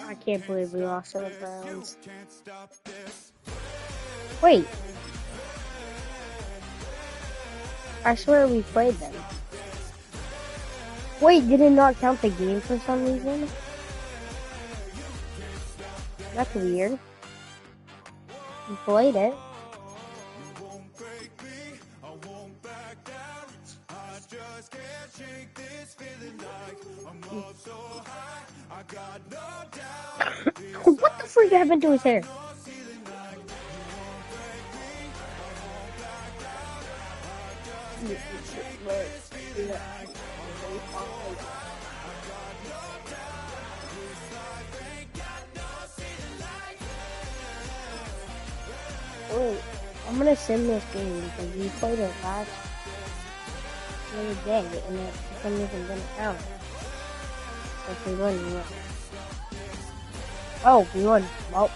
I can't believe we lost to the Browns. Wait. I swear we played them. Wait, did it not count the game for some reason? That's weird. We played it. What the freak happened to his hair? Oh, I'm gonna sim this game because we played it last the other day and it for some reason didn't count. If we won, we won. Oh, we won. Well.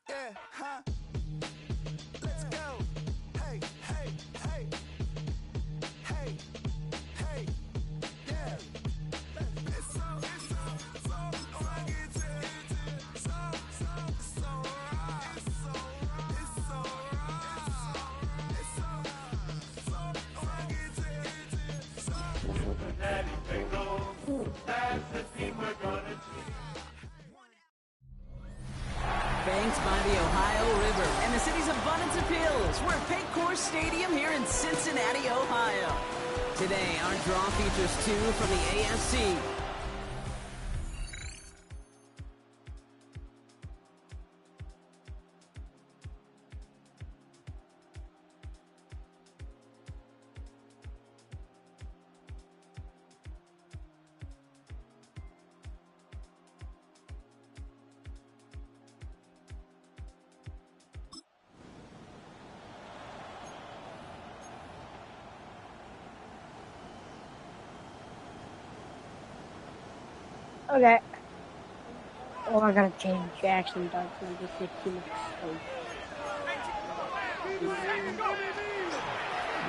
Yeah, huh? Let's go. Hey, hey, hey. Hey, hey, yeah. It's so Banked by the Ohio River and the city's abundance of hills, we're at Paycor Stadium here in Cincinnati, Ohio. Today, our draw features two from the AFC. Okay. Oh, I gotta change action darts and just 15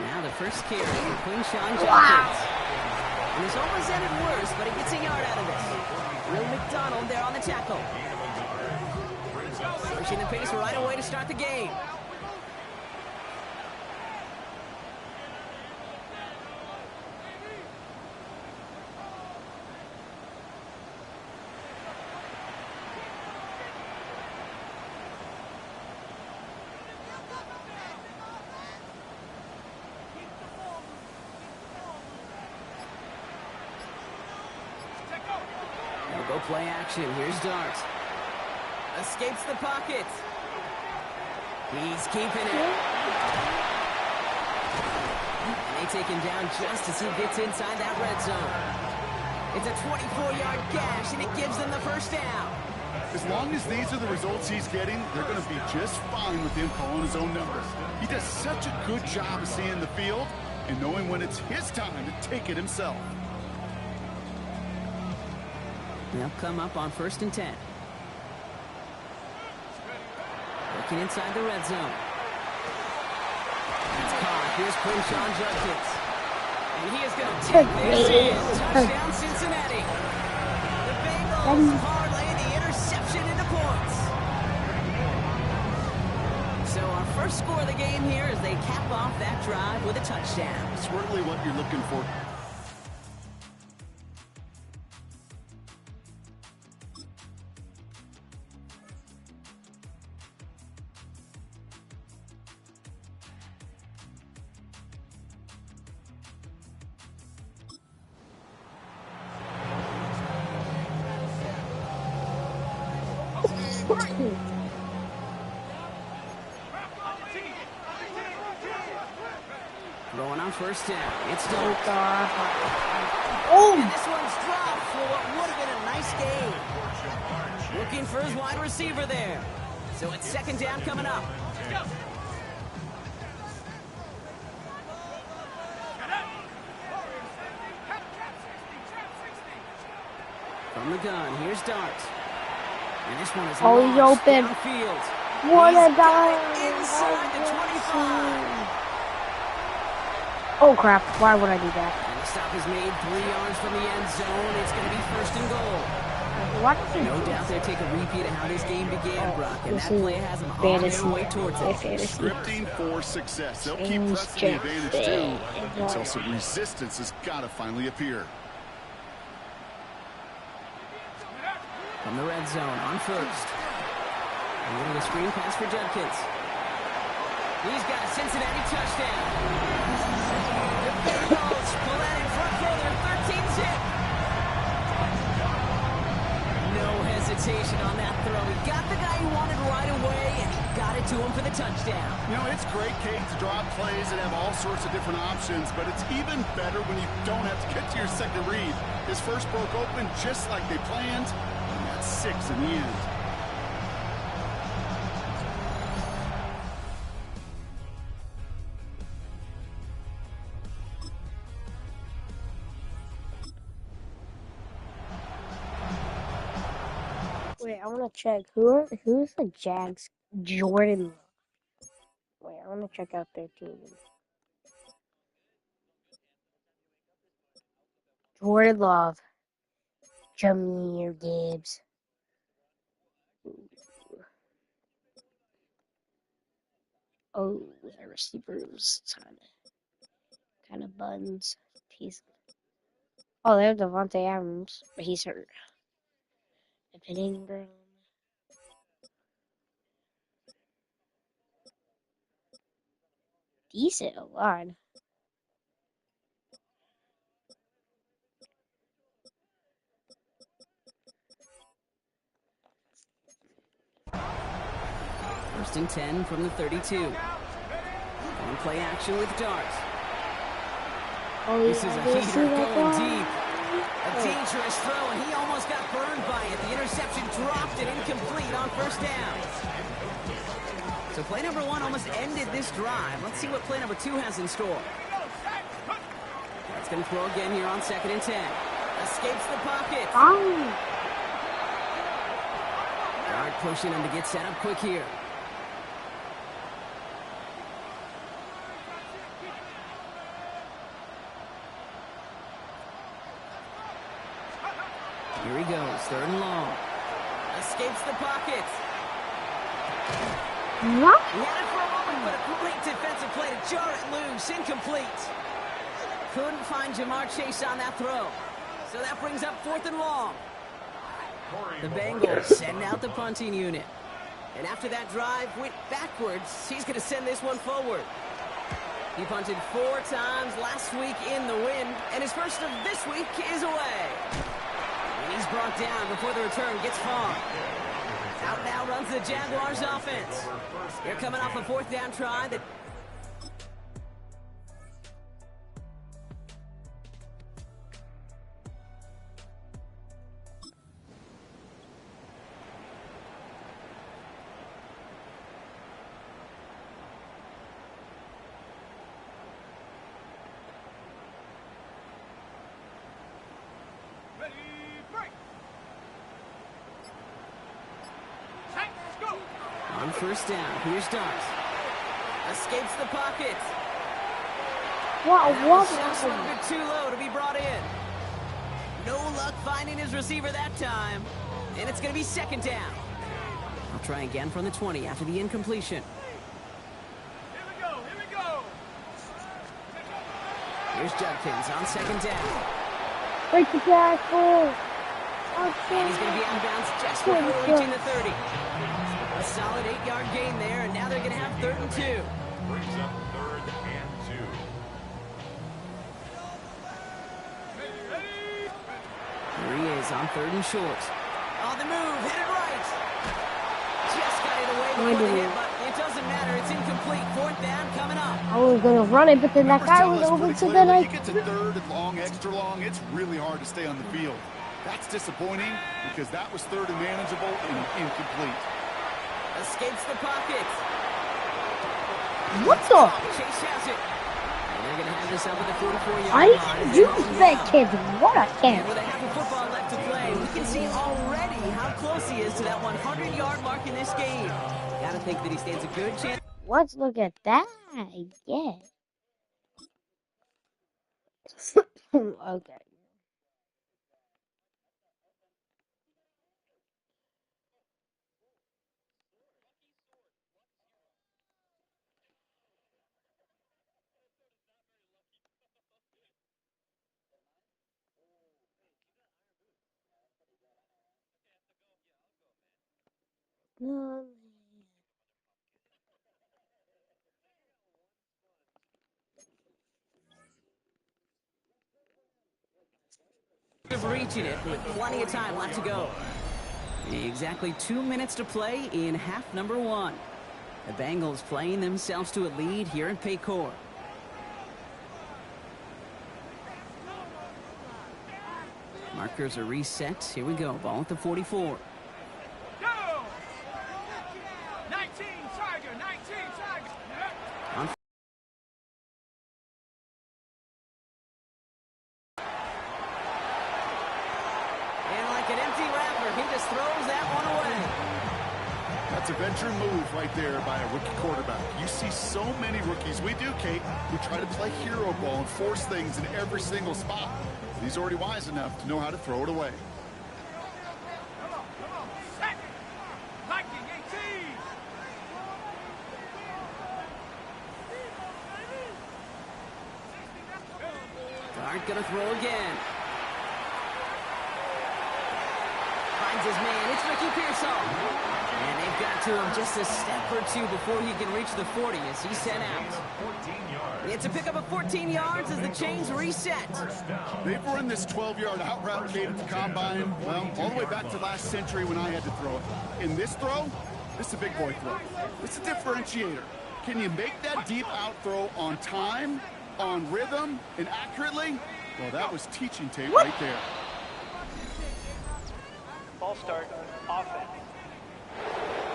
Now the first carry for Quinshon Jenkins. And this almost ended worse, but he gets a yard out of this. Will McDonald there on the tackle. Pushing the pace right away to start the game. Go play action. Here's Dart. Escapes the pocket. He's keeping it. And they take him down just as he gets inside that red zone. It's a 24-yard gash, and it gives them the first down. As long as these are the results he's getting, they're going to be just fine with him calling his own numbers. He does such a good job of seeing the field and knowing when it's his time to take it himself. They'll come up on 1st and 10. Looking inside the red zone. It's caught. Here's Quinshon Jenkins. And he is going to take this in. Touchdown, Cincinnati. The Bengals parlaying the interception into points. So our first score of the game here as they cap off that drive with a touchdown. It's really what you're looking for. Throwing on 1st down. It's Dart. Oh! And this one's dropped for what would have been a nice game. Looking for his wide receiver there. So it's 2nd down coming up. From the gun, here's Dart. And this one is Oh, he's launched open. downfield. What a He's got dime! it inside the 25. Oh crap, why would I do that? And the stop is made 3 yards from the end zone. It's going to be 1st and goal. What? No doubt they'll take a repeat of how this game began, Brock, and This that is play has them on fantasy. their way towards it. Fantasy. Scripting for success. They'll keep James pressing the advantage too Jackson. until some resistance has got to finally appear. From the red zone on 1st. And getting a screen pass for Judkins. He's got a Cincinnati touchdown. The Bengals pull that in front for their 13th zip. No hesitation on that throw. He got the guy he wanted right away, and he got it to him for the touchdown. You know, it's great, Kate, to draw plays and have all sorts of different options, but it's even better when you don't have to get to your second read. His first broke open just like they planned, and that's 6 in the end. Wait, I want to check. Who's the Jags? Jordan. Wait, I want to check out their team. Jordan Love. Jameer Gibbs. Oh, the receivers kind of buns. Oh, there's Devontae Adams, but he's hurt. Evan Ingram. Decent line. First and 10 from the 32. On play action with Dart. Oh, This is a heater going deep. deep. A dangerous throw, and he almost got burned by it. The interception dropped and incomplete on 1st down. So play number 1 almost ended this drive. Let's see what play number 2 has in store. It's going to throw again here on 2nd and 10. Escapes the pocket. Oh. Dart pushing him to get set up quick here. Here he goes, 3rd and long. Escapes the pocket. What? He had it for a moment, but a great defensive play to jar it loose. Incomplete. Couldn't find Jamar Chase on that throw. So that brings up 4th and long. The Bengals send out the punting unit. And after that drive went backwards, he's going to send this one forward. He punted 4 times last week in the win, and his first of this week is away. And he's brought down before the return gets far. Out now runs the Jaguars offense. They're coming off a 4th down try that... On 1st down, here's Dart. Escapes the pocket. What? Just a little bit too low to be brought in. No luck finding his receiver that time. And it's going to be 2nd down. I'll try again from the 20 after the incompletion. Here we go. Here's Judkins on 2nd down. Break the tackle. And he's going to be out of bounds just before reaching the 30. A solid 8-yard gain there, and now they're going to have 3rd and 2. Brings up 3rd and 2. Here he is on 3rd and short. On the move, hit it right. Just got it away before the hit, but it doesn't matter. It's incomplete. 4th down coming up. I was gonna run it, but then that guy was open, so then I. You get to 3rd and long, extra long, it's really hard to stay on the field. That's disappointing because that was 3rd and manageable and incomplete. Escapes the pocket. What the? Chase has it. And they're going to have this up at the 44-yard I line. do that kid. What a And kid. with a half of football left to play, we can see close he is to that 100-yard mark in this game. Gotta think that he stands a good chance. Let's look at that. Yeah. Okay. No. Of reaching it with plenty of time left to go. Exactly 2 minutes to play in half number 1. The Bengals playing themselves to a lead here in Paycor. Markers are reset. Here we go. Ball at the 44. Go! 19 Tiger, 19 Tiger. On and like an empty wrapper, he just throws that one away. That's a veteran move right there by a rookie quarterback. You see so many rookies, we do, Kate, who try to play hero ball and force things in every single spot. He's already wise enough to know how to throw it away. Come on. Second. Viking 18. Dart gonna throw again. Finds his man. It's Ricky Pearsall. And they've got to him just a step or two before he can reach the 40 as he's sent out. 14 yards. It's a pickup of 14 yards as the chains reset. They've run this 12-yard out route, Kate, at the combine, well, all the way back to last century when I had to throw it. In this throw, this is a big boy throw. It's a differentiator. Can you make that deep out throw on time, on rhythm, and accurately? Well, that was teaching tape right there. Ball start, offense.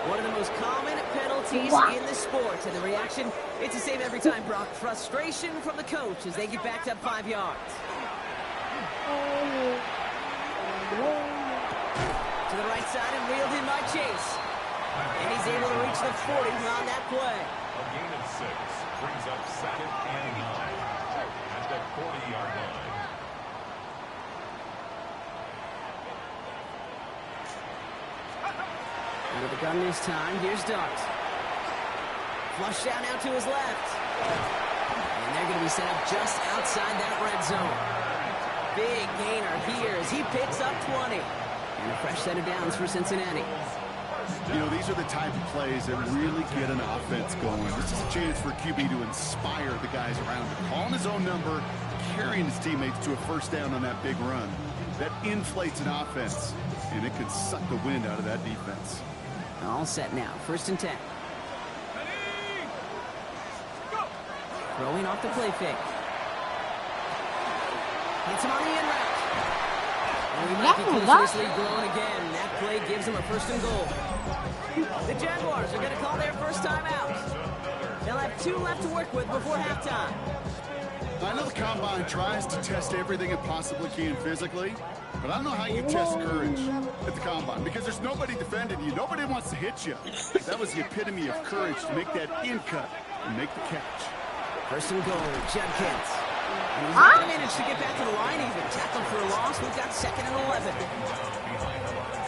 One of the most common penalties in the sport. And the reaction, it's the same every time, Brock. Frustration from the coach as they get backed up 5 yards. To the right side and reeled in by Chase. And he's able to reach the 40 on that play. A gain of 6 brings up 2nd and 9 at the 40-yard line. Out of the gun this time, here's Dart. Flush down out to his left. And they're going to be set up just outside that red zone. Big gainer here as he picks up 20. And a fresh set of downs for Cincinnati. You know, these are the type of plays that really get an offense going. This is a chance for QB to inspire the guys around him. Calling his own number, carrying his teammates to a first down on that big run. That inflates an offense, and it could suck the wind out of that defense. All set now. 1st and 10. Throwing off the play fake. Hits him on the in route. And we might be close to this lead growing again. That play gives him a 1st and goal. The Jaguars are going to call their first time out. They'll have 2 left to work with before halftime. I know the combine tries to test everything it possibly can physically, but I don't know how you test courage at the combine because there's nobody defending you. Nobody wants to hit you. That was the epitome of courage to make that in cut and make the catch. 1st and goal, Judkins. And he's not managed to get back to the line even. Tackle for a loss. We've got 2nd and 11.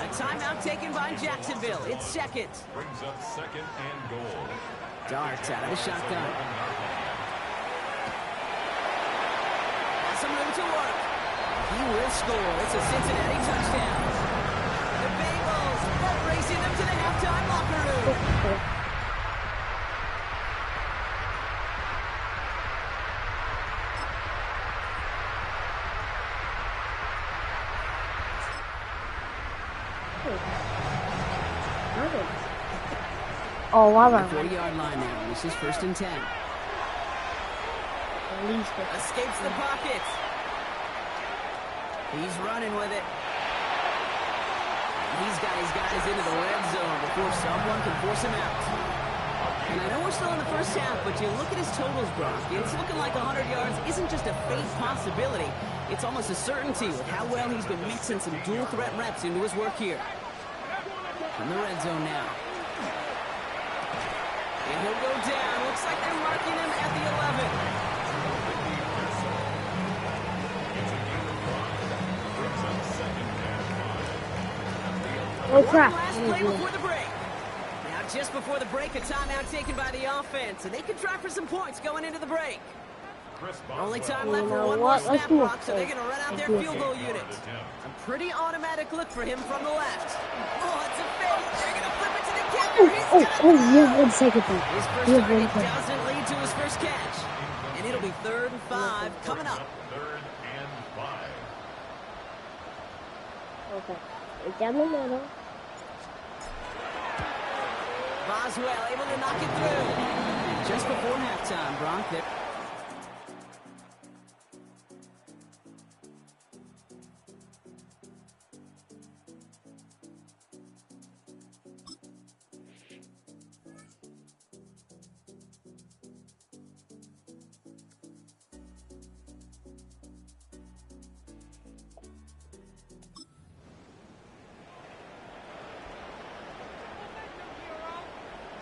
A timeout taken by Jacksonville. It's 2nd. Brings up 2nd and goal. Dart out of the shotgun. Some room to work. He will score. It's a Cincinnati touchdown. The Bengals are racing them to the halftime locker room. Oh, wow. 40-yard line now. This is 1st and 10. Escapes the pocket. He's running with it. He's got his guys into the red zone before someone can force him out. And I know we're still in the first half, but you look at his totals, Brock. It's looking like 100 yards isn't just a fake possibility. It's almost a certainty with how well he's been mixing some dual threat reps into his work here. in the red zone now. And he'll go down. Looks like they're marking him at the 11. Oh crap. Last play before the break. Now, just before the break, a timeout taken by the offense, and they can try for some points going into the break. Only time left for one more snap block, so they're going to run out their field goal unit. A pretty automatic look for him from the left. Oh, it's a fake. They're going to flip it to the kicker. Yeah, 1 second. His first target doesn't lead to his first catch. And it'll be 3rd and 5 coming up. 3rd and 5. Okay. It's down the middle. Boswell able to knock it through. Just before halftime, Bronk there.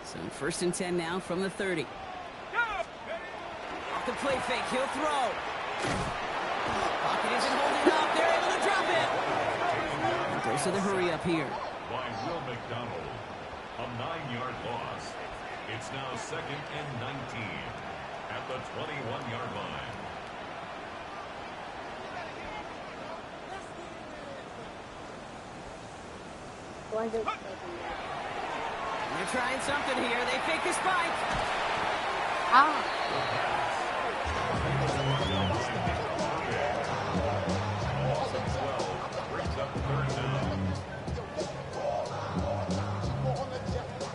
So 1st and 10 now from the 30. Off the play fake, he'll throw. Pocket isn't holding up. They're able to drop it. Goes to the hurry up here. By Will McDonald. A 9-yard loss. It's now 2nd and 19 at the 21-yard line. They're trying something here. They fake the spike.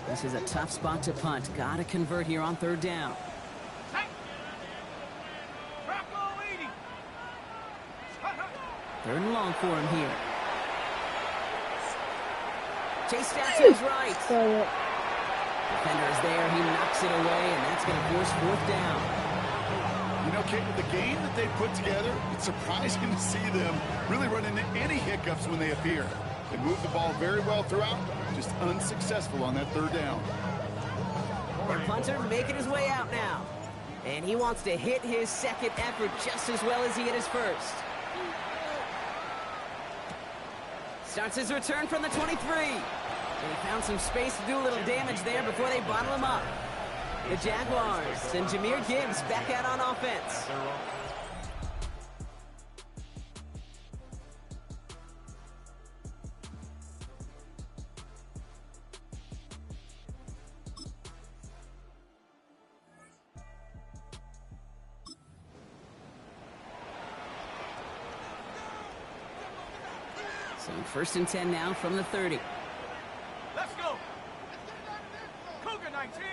This is a tough spot to punt. Got to convert here on 3rd down. 3rd and long for him here. Chased out to his right. Defender is there. He knocks it away, and that's going to force 4th down. You know, Kate, with the game that they put together, it's surprising to see them really run into any hiccups when they appear. They move the ball very well throughout, just unsuccessful on that 3rd down. Their punter making his way out now. And he wants to hit his 2nd effort just as well as he hit his 1st. Starts his return from the 23. They found some space to do a little damage there before they bottle him up. The Jaguars and Jahmyr Gibbs back out on offense. So 1st and 10 now from the 30. Let's go. Cougar 19.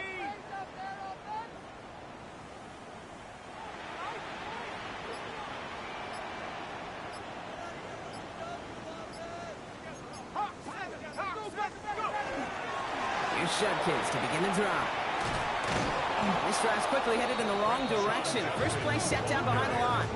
Here's Shudkins to begin the drop. This drive's quickly headed in the wrong direction. First play set down behind the line.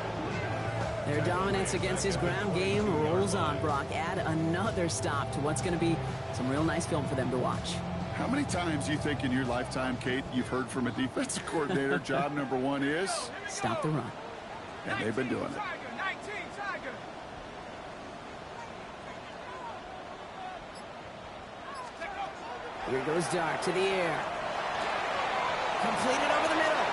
Their dominance against his ground game rolls on, Brock. Add another stop to what's going to be some real nice film for them to watch. How many times do you think in your lifetime, Kate, you've heard from a defensive coordinator, job number 1 is? Stop the run. And they've been doing it. Tiger, 19, Tiger. Here goes Dart to the air. Completed over the middle.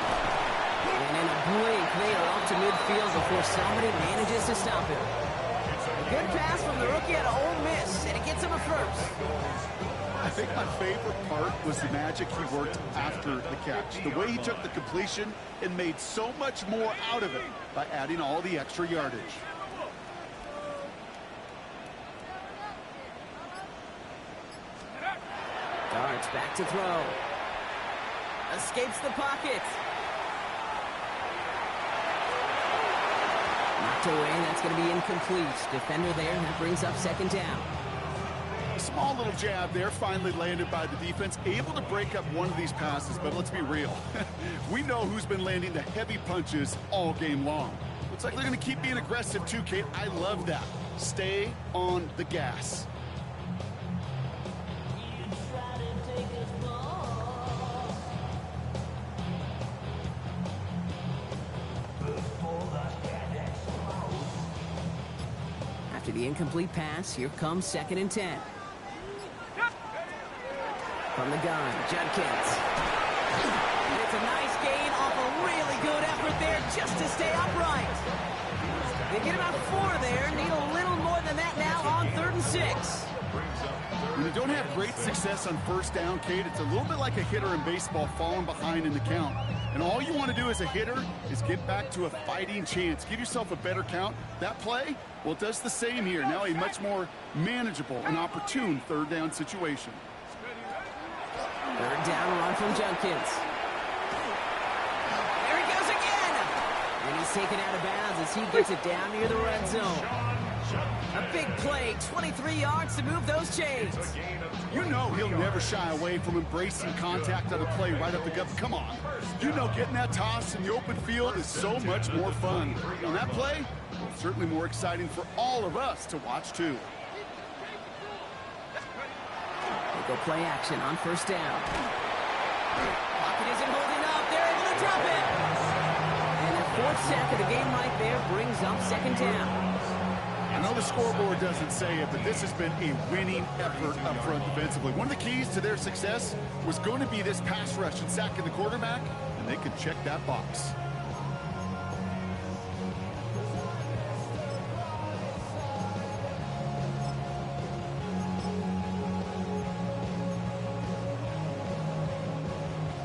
And in a blink, they are off to midfield before somebody manages to stop him. A good pass from the rookie out of Ole Miss, and it gets him a 1st. I think my favorite part was the magic he worked after the catch. The way he took the completion and made so much more out of it by adding all the extra yardage. Dart's back to throw. Escapes the pocket. Knocked away, that's going to be incomplete. Defender there, that brings up 2nd down. A small little jab there, finally landed by the defense, able to break up one of these passes, but let's be real. We know who's been landing the heavy punches all game long. Looks like they're going to keep being aggressive too, Kate. I love that. Stay on the gas. After the incomplete pass, here comes 2nd and 10. From the gun, Judkins. And it's a nice gain off a really good effort there just to stay upright. They get about 4 there, need a little more than that now on 3rd and 6. When you don't have great success on first down, Kate, it's a little bit like a hitter in baseball falling behind in the count. And all you want to do as a hitter is get back to a fighting chance. Give yourself a better count. That play, well, it does the same here. Now a much more manageable and opportune 3rd down situation. 3rd down run from Judkins. There he goes again! And he's taken out of bounds as he gets it down near the red zone. A big play, 23 yards to move those chains. You know he'll never shy away from embracing contact on a play right up the gut. Come on. You know getting that toss in the open field is so much more fun. On that play, well, certainly more exciting for all of us to watch, too. They go play action on 1st down. Pocket isn't holding up. They're able to drop it. And the 4th sack of the game right there brings up 2nd down. I know the scoreboard doesn't say it, but this has been a winning effort up front defensively. One of the keys to their success was going to be this pass rush and sacking the quarterback, and they could check that box.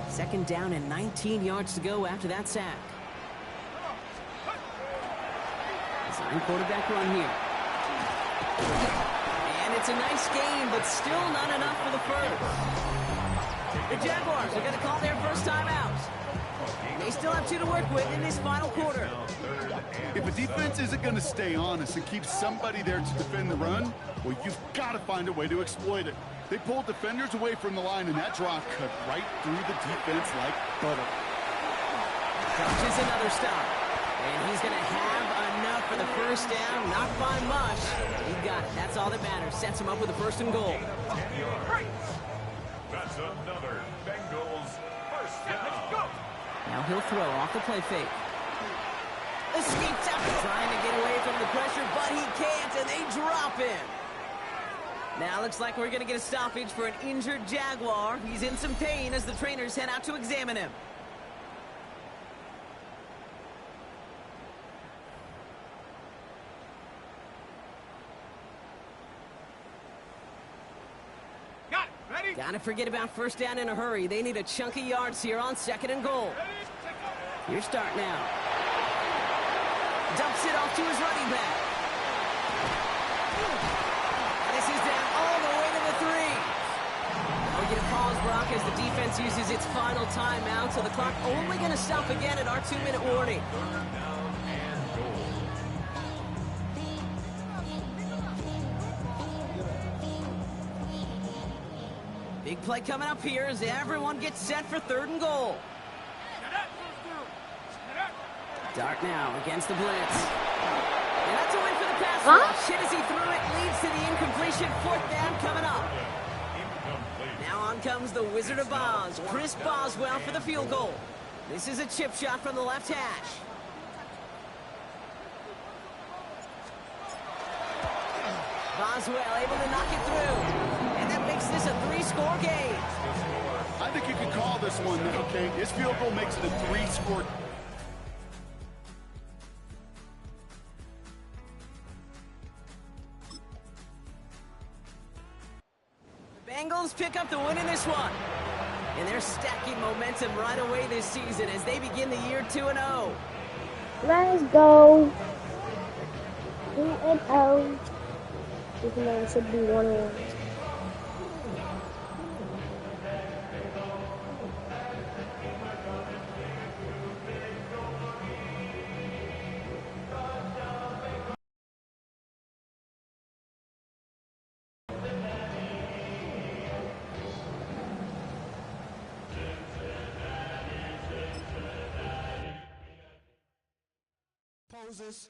Second down and 19 yards to go after that sack. Design quarterback run here. And it's a nice game, but still not enough for the first. The Jaguars are going to call their first timeout. They still have 2 to work with in this final quarter. If a defense isn't going to stay honest and keep somebody there to defend the run, well, you've got to find a way to exploit it. They pulled defenders away from the line, and that draw cut right through the defense like butter. Coaches another stop. And he's going to have enough for the first down. Not by much. He got it. That's all that matters. Sets him up with a 1st and goal. That's another Bengals first down. Now he'll throw off the play fake. Escapes after trying to get away from the pressure, but he can't, and they drop him. Now looks like we're going to get a stoppage for an injured Jaguar. He's in some pain as the trainers head out to examine him. Gotta forget about first down in a hurry. They need a chunk of yards here on 2nd and goal. Here's start now. Dumps it off to his running back. This is down all the way to the 3. We get a pause, Brock, as the defense uses its final timeout, so the clock only going to stop again at our 2-minute warning. Big play coming up here as everyone gets set for 3rd and goal. Dart now against the blitz. And that's a win for the pass rush. Hit as he threw it, leads to the incompletion. 4th down coming up. Now on comes the Wizard of Oz, Chris Boswell, for the field goal. This is a chip shot from the left hash. Boswell able to knock it through. And that makes this a 3-score game. I think you could call this one, okay? His field goal makes it a 3-score. The Bengals pick up the win in this one. And they're stacking momentum right away this season as they begin the year 2-0. Let's go. 2-0. Even though it should be 1-1. Poses.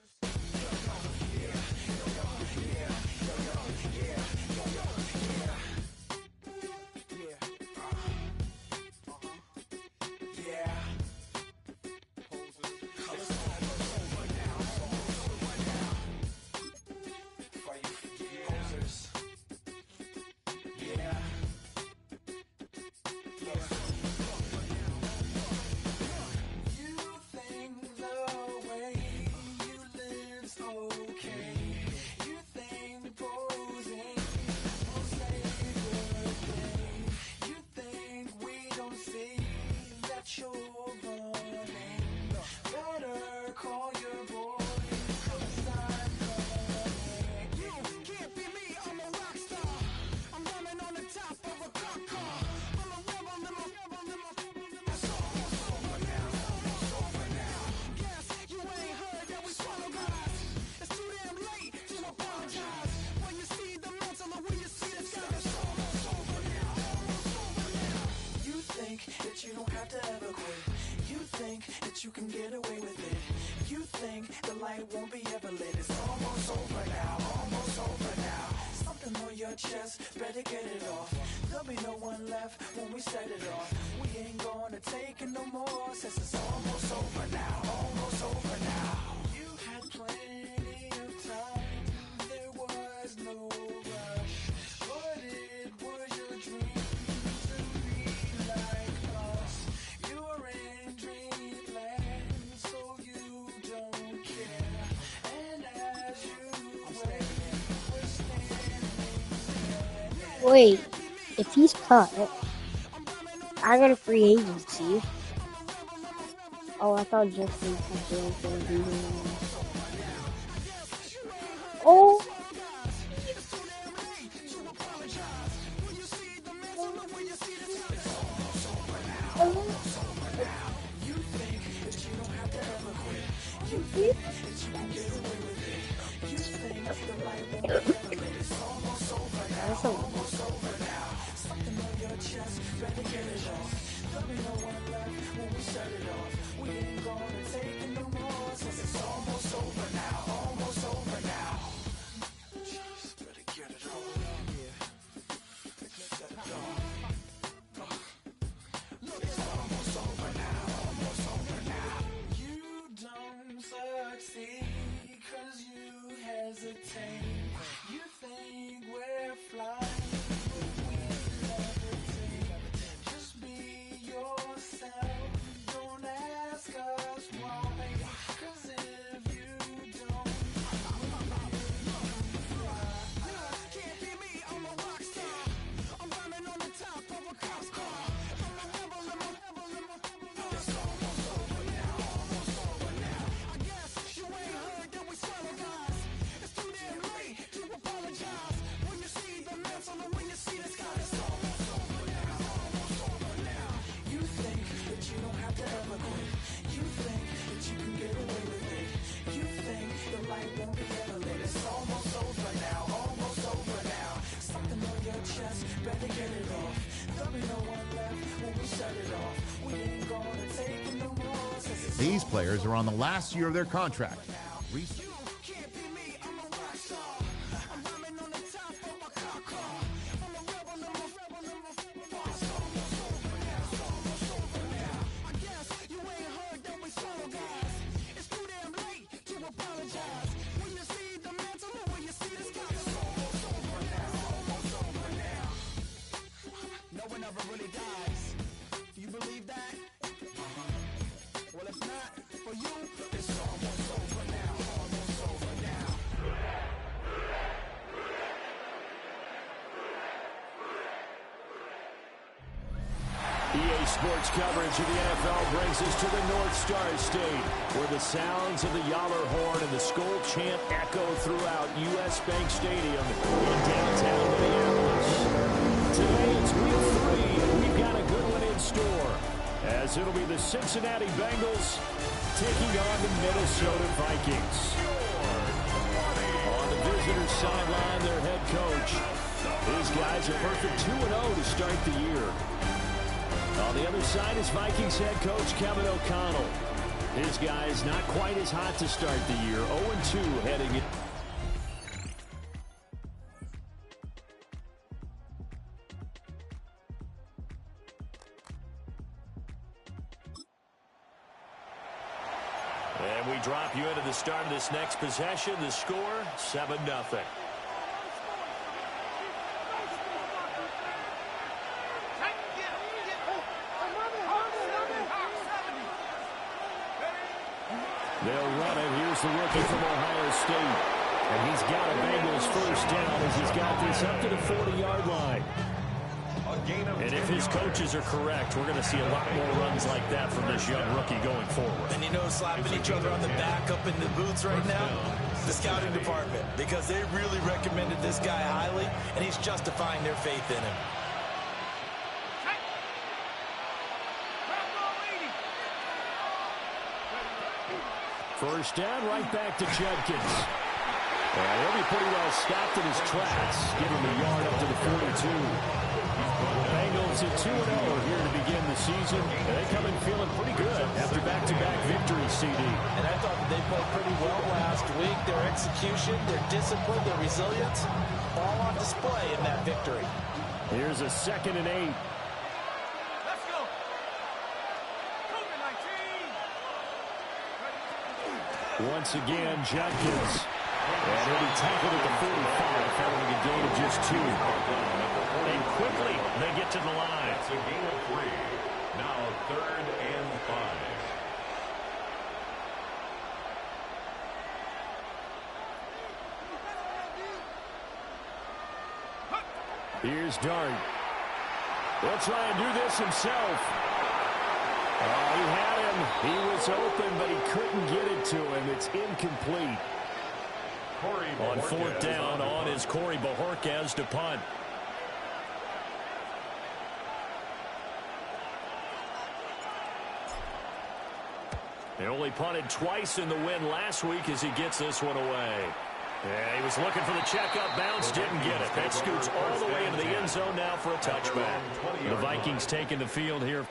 that you can get away with it. You think the light won't be ever lit. It's almost over now, almost over now. Something on your chest, better get it off. There'll be no one left when we set it off. We ain't gonna take it no more, since it's almost over now, almost over now. You had plenty of time, there was no rush, but it was your dream to be like us. You're in dreamland, so you don't care. And as you wait, we're standing there. Wait, if he's cut, I got a free agency. Oh, I thought Justin Tucker was gonna be there. Oh! You think we're flying, we levitate. Just be yourself, don't ask us why. 'Cause if you don't, can't be me, I'm a rock star. I'm running on the top of a cop car. I'm a rebel, it's almost over now, almost over now. I guess you ain't heard that we swallow guys. It's too damn late to apologize. When you see the mantle and when you see the sky, it's almost over now, almost over now. You think that you don't have to ever quit. You think that you can get away with it. You think the light won't be ever lit. It's almost over now, almost over now. Something on your chest, better get it off. There'll be no one left when we shut it off. We ain't gonna take it no more, since it's These players are on the last year of their contract. can't be me, I'm a rock star. I'm running on the top of my car. I'm a rebel, it's almost over now, it's almost over now. I guess you ain't heard that we swallow guys. It's too damn late to apologize. When you see the mantle and when you see the sky, it's almost over now, almost over now. No one ever really dies. Do you believe that? Well, if not, for you, it's almost over now, almost over now. EA Sports coverage of the NFL brings us to the North Star State, where the sounds of the Yaller horn and the Skol chant echo throughout U.S. Bank Stadium in downtown Minneapolis. Today it's week 3, and we've got a good one in store, as it'll be the Cincinnati Bengals taking on the Minnesota Vikings. On the visitors' sideline, their head coach. These guys are perfect 2-0 to start the year. On the other side is Vikings head coach Kevin O'Connell. His guys not quite as hot to start the year. 0-2 heading in. And we drop you into the start of this next possession. The score, 7-0. They'll run it. Here's the rookie from Ohio State. And he's got a Bengals first down as he's got this up to the 40-yard line. And if his coaches are correct, we're going to see a lot more runs like that from this young rookie going forward. And you know, slapping each other on the back up in the booths right now, the scouting department, because they really recommended this guy highly, and he's justifying their faith in him. First down, right back to Judkins. And he'll be pretty well stopped in his tracks, giving him a yard up to the 42. Bengals at 2-0 here to begin the season. And they come in feeling pretty good after back-to-back victories, CD. And I thought that they played pretty well last week. Their execution, their discipline, their resilience, all on display in that victory. Here's a 2nd and 8. Let's go. Cougar 19. Once again, Jenkins. And he'll be tackled at the 45, having a gain of just 2. And quickly, they get to the line. It's a gain of 3. Now 3rd and 5. Here's Dart. He'll try and do this himself. Oh, he had him. He was open, but he couldn't get it to him. It's incomplete. On 4th down, on is Corey Bojorquez to punt. They only punted twice in the win last week as he gets this one away. Yeah, he was looking for the checkup bounce, didn't get it. That scoots all the way into the end zone now for a touchback. The Vikings taking the field here.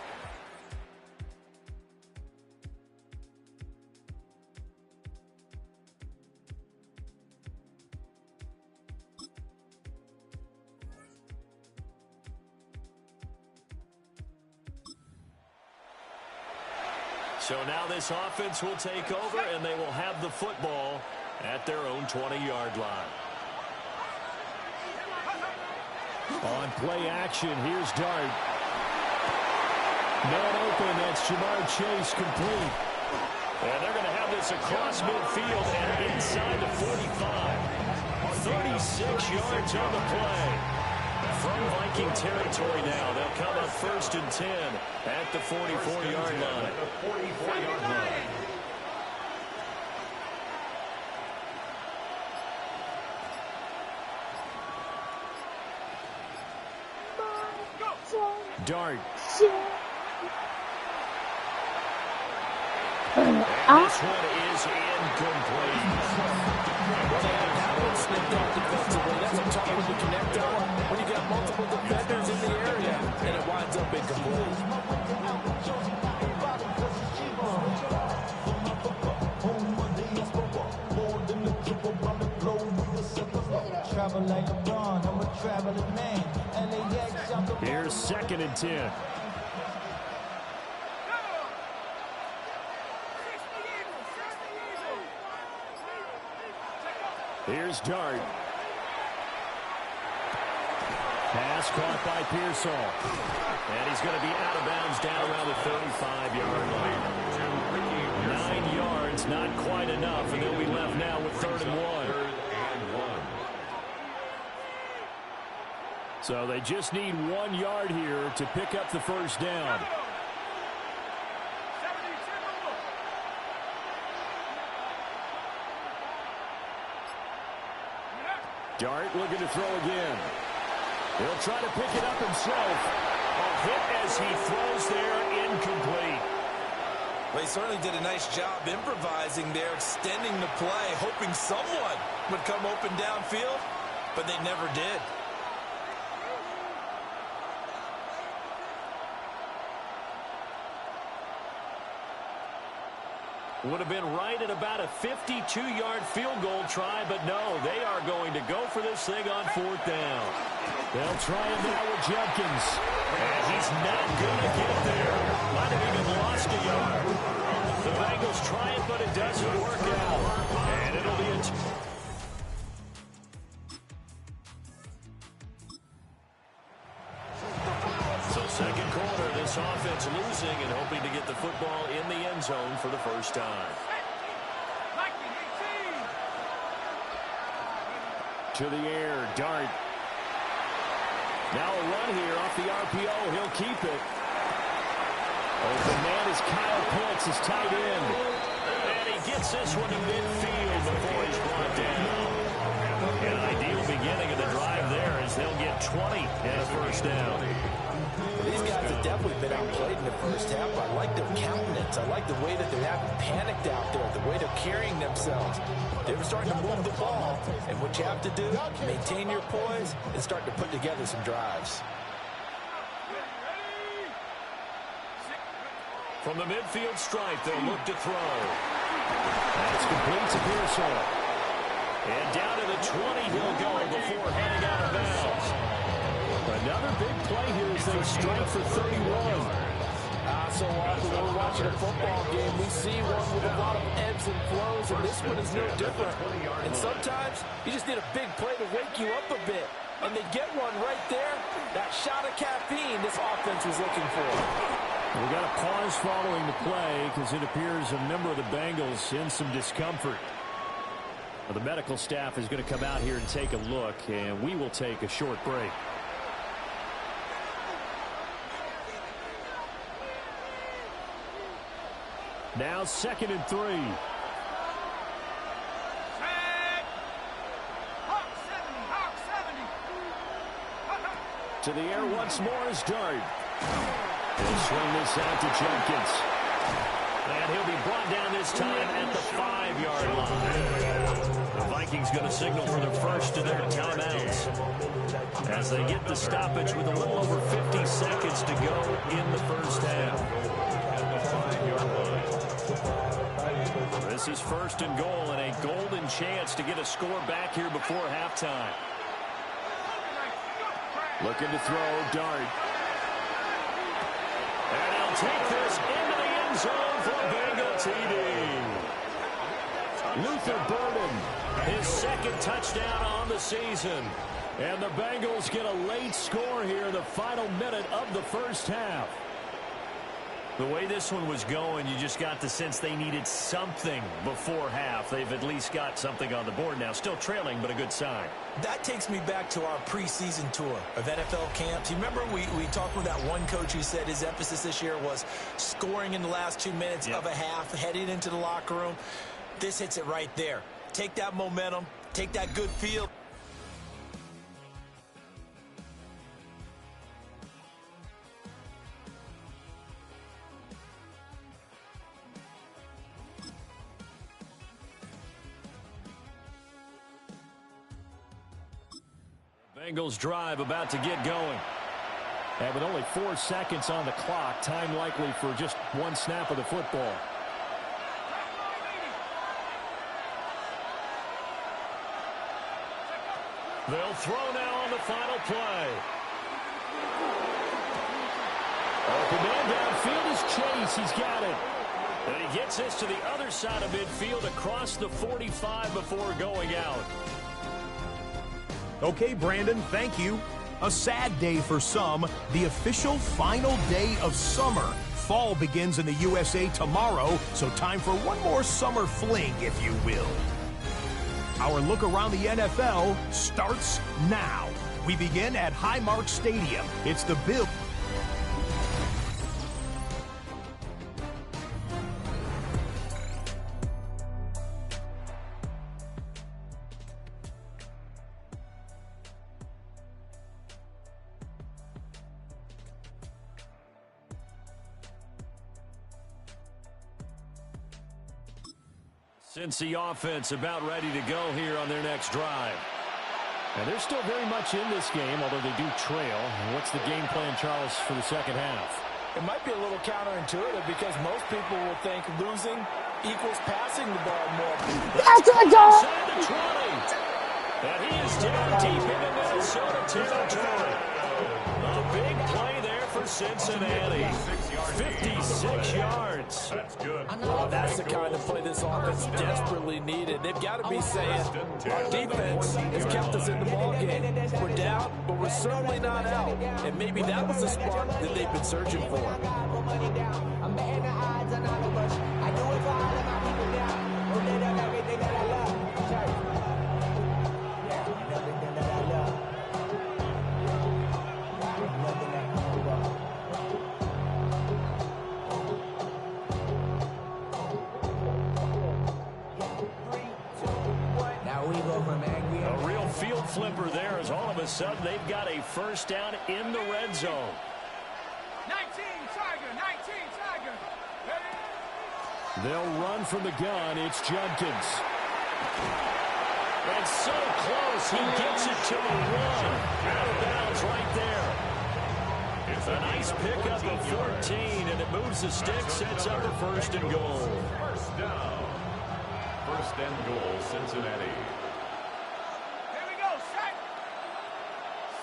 So now this offense will take over, and they will have the football at their own 20-yard line. On play action, here's Dart. Man open, that's Jamar Chase complete. And they're going to have this across midfield and inside the 45. 36 yards on the play. From Viking territory now, they'll come up 1st and 10 at the 44-yard line. Dart. And this one is incomplete. Well, they haven't snipped off defensively. That's what I'm talking about. You connect on when you got multiple defenders in the area, and it winds up incomplete. Here's 2nd and 10. Here's Dart. Pass caught by Pearsall. And he's going to be out of bounds down around the 35-yard line. 9 yards, not quite enough, and they'll be left now with 3rd and 1. So they just need 1 yard here to pick up the 1st down. Dart looking to throw again. He'll try to pick it up himself. A hit as he throws there, incomplete. Well, he certainly did a nice job improvising there, extending the play, hoping someone would come open downfield, but they never did. Would have been right at about a 52-yard field goal try, but no, they are going to go for this thing on 4th down. They'll try it now with Jenkins. And he's not going to get there. Might have even lost a yard. The Bengals try it, but it doesn't work out. And it'll be a... So 2nd quarter, this offense losing and hoping to get the football in the end zone for the first time. To the air, Dart. Now a run here off the RPO. He'll keep it. Open man is Kyle Pitts, his tight end. And he gets this one to midfield before he's brought down. An ideal beginning of the drive there as they'll get 20 and a 1st down. These guys have definitely been outplayed in the first half. I like their countenance. I like the way that they're not panicked out there, the way they're carrying themselves. They're starting to move the ball, and what you have to do, maintain your poise and start to put together some drives. From the midfield stripe, they'll look to throw. That's complete to Pearson. And down to the 20 he'll go before heading out of bounds. Another big play here as they strike for 31. So often when we're watching a football game, we see one with a lot of ebbs and flows, and this one is no different. And sometimes you just need a big play to wake you up a bit. And they get one right there. That shot of caffeine this offense was looking for. We got a pause following the play because it appears a member of the Bengals in some discomfort. Well, the medical staff is going to come out here and take a look, and we will take a short break. Now 2nd and 3. To the air once more is Dart. He'll swing this out to Jenkins. And he'll be brought down this time at the 5-yard line. The Vikings going to signal for the first of their timeouts as they get the stoppage with a little over 50 seconds to go in the first half. This is 1st and goal and a golden chance to get a score back here before halftime. Looking to throw, Dart. And he'll take this into the end zone for a Bengal TD. Luther Burden, his 2nd touchdown on the season. And the Bengals get a late score here in the final minute of the first half. The way this one was going, you just got the sense they needed something before half. They've at least got something on the board now. Still trailing, but a good sign. That takes me back to our preseason tour of NFL camps. You remember we talked with that one coach who said his emphasis this year was scoring in the last 2 minutes of a half, heading into the locker room. This hits it right there. Take that momentum, take that good feel. Bengals drive about to get going. And with only 4 seconds on the clock, time likely for just one snap of the football. They'll throw now on the final play. Open man downfield is Chase. He's got it. And he gets this to the other side of midfield across the 45 before going out. Okay, Brandon, thank you. A sad day for some, the official final day of summer. Fall begins in the USA tomorrow, so time for one more summer fling, if you will. Our look around the NFL starts now. We begin at Highmark Stadium. It's the Bills. Cincy offense about ready to go here on their next drive. And they're still very much in this game, although they do trail. What's the game plan, Charles, for the second half? It might be a little counterintuitive because most people will think losing equals passing the ball more. Inside the 20. And he is down deep into Minnesota territory. A big play there for Cincinnati. 56 yards. That's good. Well, that's the kind of play this offense desperately needed. They've got to be saying, our defense has kept us in the ball game. We're down, but we're certainly not out. And maybe that was the spark that they've been searching for. I'm betting the odds on all of us. I do it for all of my people now. Who did everything that I love. Yeah, everything that I love. Nothing that comes wrong. Now we go from angry. A real field flipper there as all of a sudden they've got a first down in the red zone. 19 Tiger, 19 Tiger. They'll run from the gun. It's Jenkins. And so close. He gets it to the 1. Out of bounds right there. It's a nice pickup of 14, and it moves the stick, sets up a first and goal. First down. First and goal, Cincinnati. Here we go, set.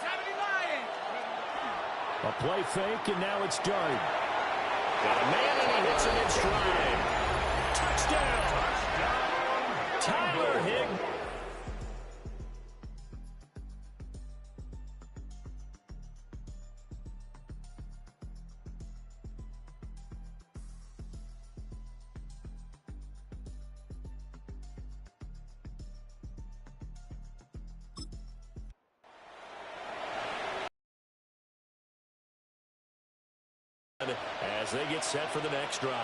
79. A play fake, and now it's Dart. Got a man, and he hits him in stride. Touchdown! Tyler Higg. As they get set for the next drive.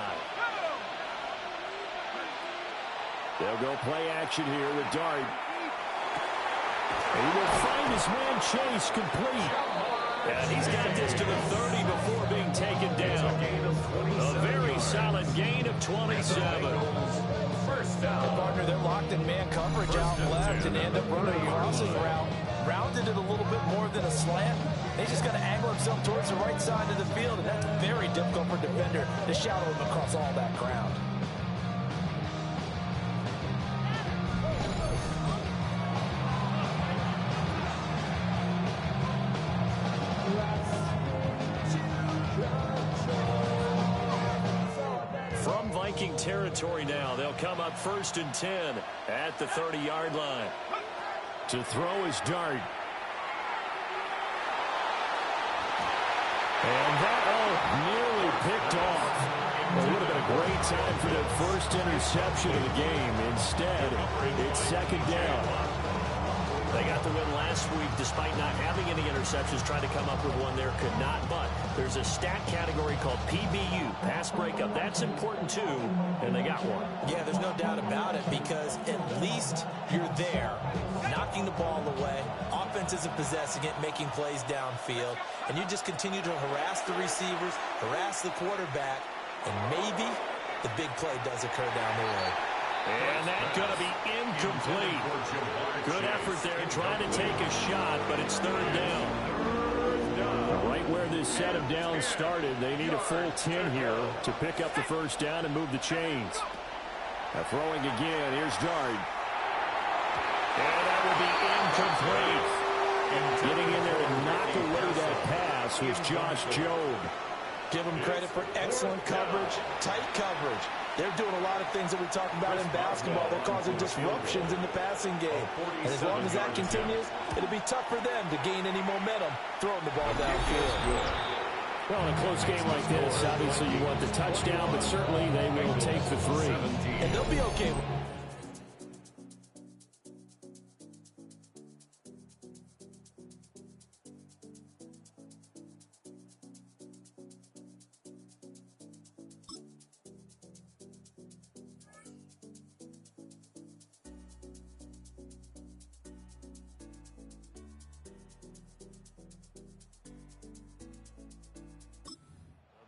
They'll go play action here with Dart. He will find his man Chase complete. And he's got this to the 30 before being taken down. A very solid gain of 27. First down. And partner, they're locked in man coverage out left and end up running a crossing route. Rounded it a little bit more than a slant. They just got to angle himself towards the right side of the field, and that's very difficult for a defender to shadow him across all that ground. From Viking territory now, they'll come up 1st and 10 at the 30-yard line. To throw is Dart. And that, nearly picked off. Well, it would have been a great time for their first interception of the game. Instead, it's second down. They got the win last week despite not having any interceptions. Tried to come up with one there, could not. But there's a stat category called PBU, pass breakup. That's important too, and they got one. Yeah, there's no doubt about it because at least you're there, knocking the ball away. Offense isn't possessing it, making plays downfield. And you just continue to harass the receivers, harass the quarterback, and maybe the big play does occur down the road. And that's going to be incomplete. Good effort there trying to take a shot, but it's third down. Right where this set of downs started, they need a full 10 here to pick up the first down and move the chains. Now throwing again, here's Dart. And that will be incomplete. Getting in there and knock away that pass was Josh Jobe. Give them credit for excellent coverage, tight coverage. They're doing a lot of things that we talk about in basketball. They're causing disruptions in the passing game. And as long as that continues, it'll be tough for them to gain any momentum throwing the ball downfield. Well, in a close game like this, obviously you want the touchdown, but certainly they will take the 3. And they'll be okay with it.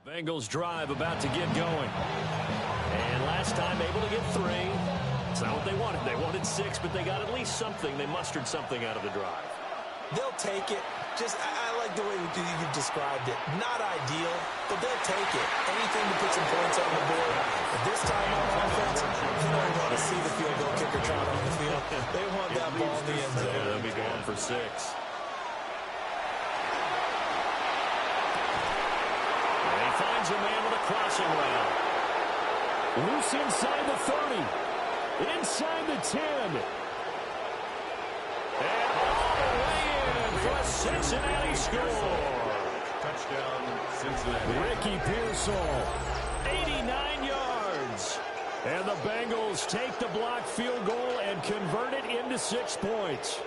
Bengals drive about to get going. And last time able to get 3. It's not what they wanted. They wanted 6, but they got at least something. They mustered something out of the drive. They'll take it. I like the way you've described it. Not ideal, but they'll take it. Anything to put some points on the board. But this time on offense, you don't want to see the field goal kicker trying on the field. They want that ball in the end zone. They'll be going for 6. Finds a man with a crossing route. Loose inside the 30. Inside the 10. And all the way in for a Cincinnati score. Touchdown, Cincinnati. Ricky Pearsall. 89 yards. And the Bengals take the blocked field goal and convert it into 6 points.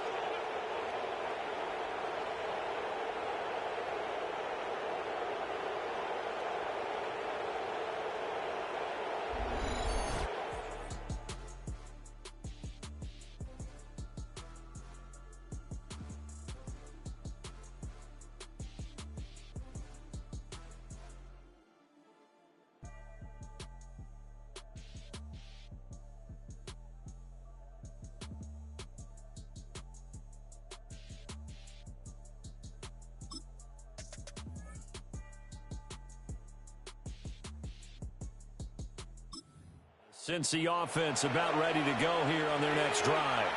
Since the offense about ready to go here on their next drive.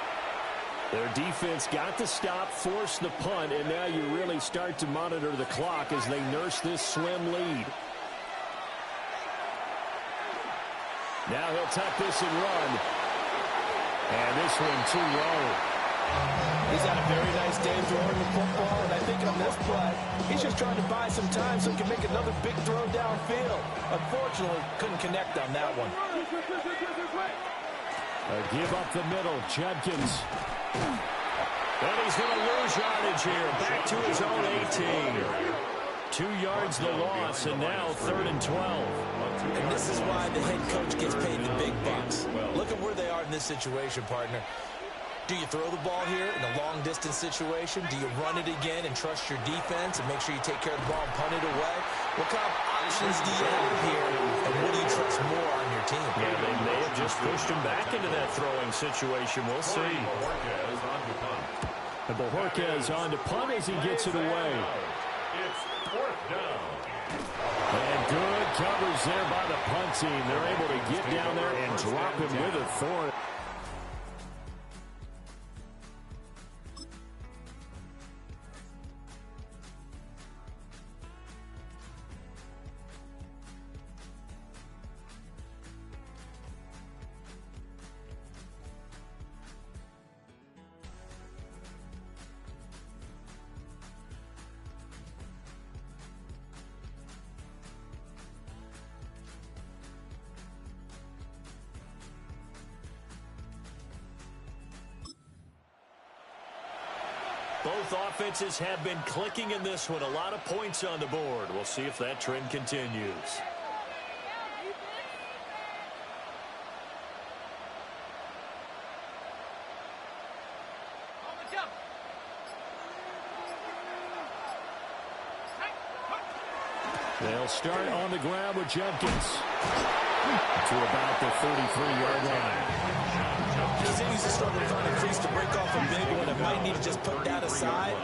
Their defense got the stop, forced the punt, and now you really start to monitor the clock as they nurse this slim lead. Now he'll tuck this and run. And this one too low. He's had a very nice day throwing the football, and I think on this play, he's just trying to buy some time so he can make another big throw downfield. Unfortunately, couldn't connect on that one. A give up the middle, Judkins. And he's going to lose yardage here. Back to his own 18. 2 yards the loss, and now 3rd and 12. And this is why the head coach gets paid the big bucks. Look at where they are in this situation, partner. Do you throw the ball here in a long-distance situation? Do you run it again and trust your defense and make sure you take care of the ball and punt it away? What kind of options do you have here, and what do you trust more on your team? Yeah, they may have just pushed him back into that throwing situation. We'll see. And Bojorquez on to punt as he gets it away. It's 4th down. And good coverage there by the punt team. They're able to get down there and drop him with authority. Both offenses have been clicking in this one. A lot of points on the board. We'll see if that trend continues. They'll start on the ground with Jenkins to about the 33-yard line. He continues to struggle trying to crease to break off a big one. It might need to just put that aside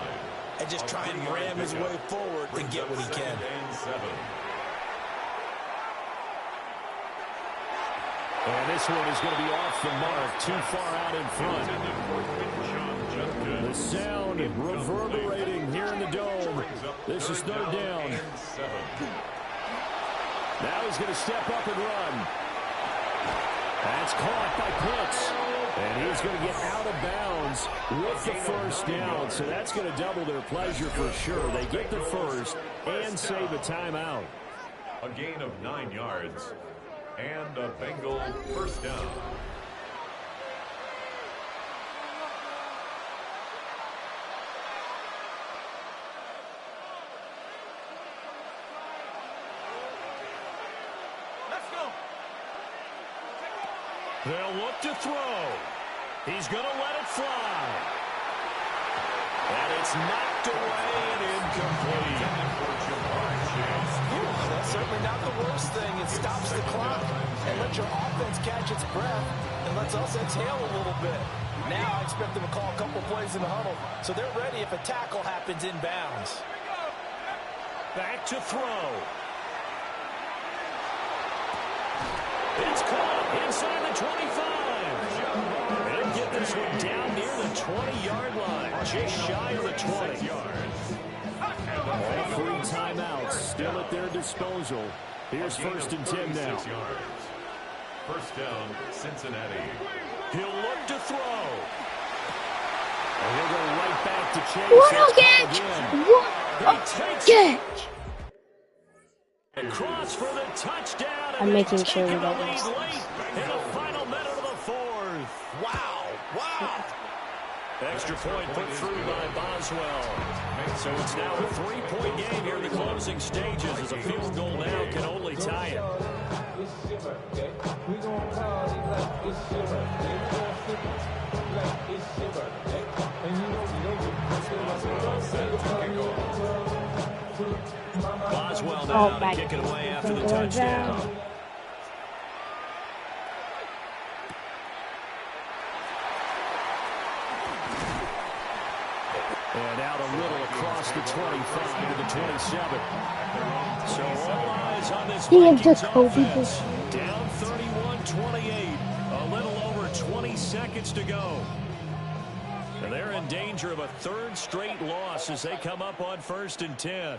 and just try and ram his way forward and get what he can. And this one is going to be off the mark, too far out in front. The sound reverberating here in the dome. This is 3rd down. Now he's going to step up and run. That's caught by Pitts. And he's going to get out of bounds with the 1st down. So that's going to double their pleasure for sure. They get the 1st and save a timeout. A gain of 9 yards and a Bengal 1st down. They'll look to throw. He's going to let it fly. And it's knocked away and incomplete. That's certainly not the worst thing. It stops the clock and lets your offense catch its breath and lets us exhale a little bit. Now I expect them to call a couple plays in the huddle so they're ready if a tackle happens inbounds. Back to throw. It's caught inside the 25. And get this one down near the 20-yard line. Just shy of the 20. All 3 timeouts still at their disposal. Here's 1st and 10 now. 1st down, Cincinnati. He'll look to throw. And he'll go right back to Chase. What a catch! What a catch! Cross for the touchdown. I'm making sure we don't lead miss this. late in the final minute of the 4th. Wow. Extra point put through by Boswell. So it's now a 3-point game here in the closing stages as a field goal now can only tie it. Boswell now to kick it away after the touchdown. And out a little across the 25 to the 27. So all eyes on this Vikings offense. Down 31-28. 20 seconds to go. And they're in danger of a third straight loss as they come up on 1st and 10.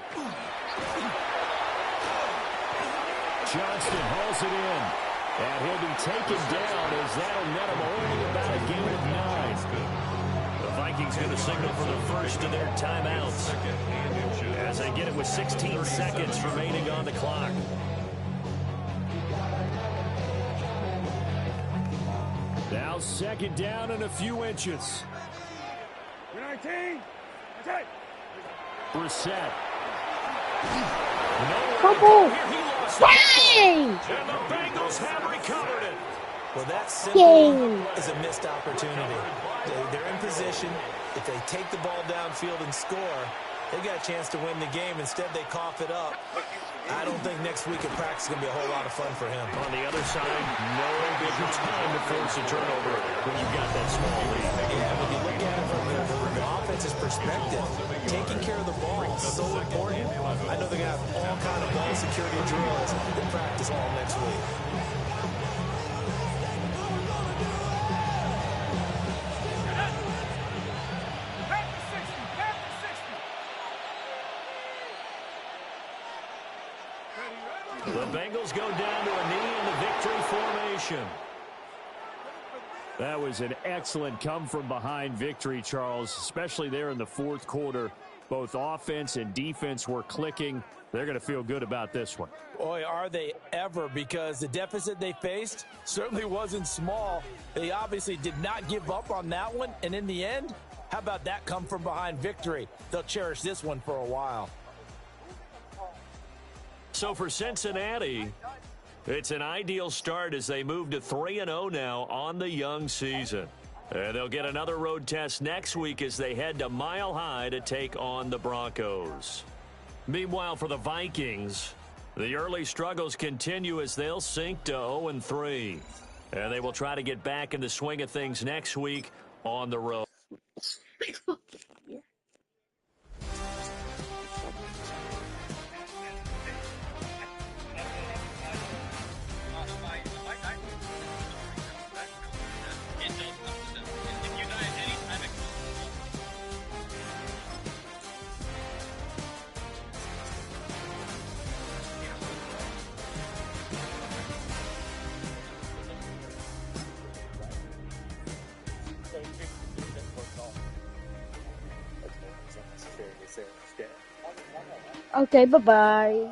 Johnston hauls it in. And he'll be taken down as that'll net him only about a gain of 9. The Vikings going to signal for the first of their timeouts as they get it with 16 seconds remaining on the clock. Now 2nd down and a few inches. 19. Okay. Brissett. Couple. And the Bengals have recovered it. Well, that simply is a missed opportunity. They're in position. If they take the ball downfield and score, they got a chance to win the game. Instead, they cough it up. I don't think next week at practice is going to be a whole lot of fun for him. On the other side, no bigger time to force a turnover when you've got that small lead. Yeah, when you look at it from the offense's perspective, taking care of the ball is so important. I know they're going to have all kind of ball security drills in practice all next week. The Bengals go down to a knee in the victory formation. That was an excellent come-from-behind victory, Charles, especially there in the 4th quarter. Both offense and defense were clicking. They're going to feel good about this one. Boy, are they ever, because the deficit they faced certainly wasn't small. They obviously did not give up on that one, and in the end, how about that come-from-behind victory? They'll cherish this one for a while. So for Cincinnati, it's an ideal start as they move to 3-0 now on the young season. And they'll get another road test next week as they head to Mile High to take on the Broncos. Meanwhile, for the Vikings, the early struggles continue as they'll sink to 0-3. And they will try to get back in the swing of things next week on the road. Okay, bye-bye.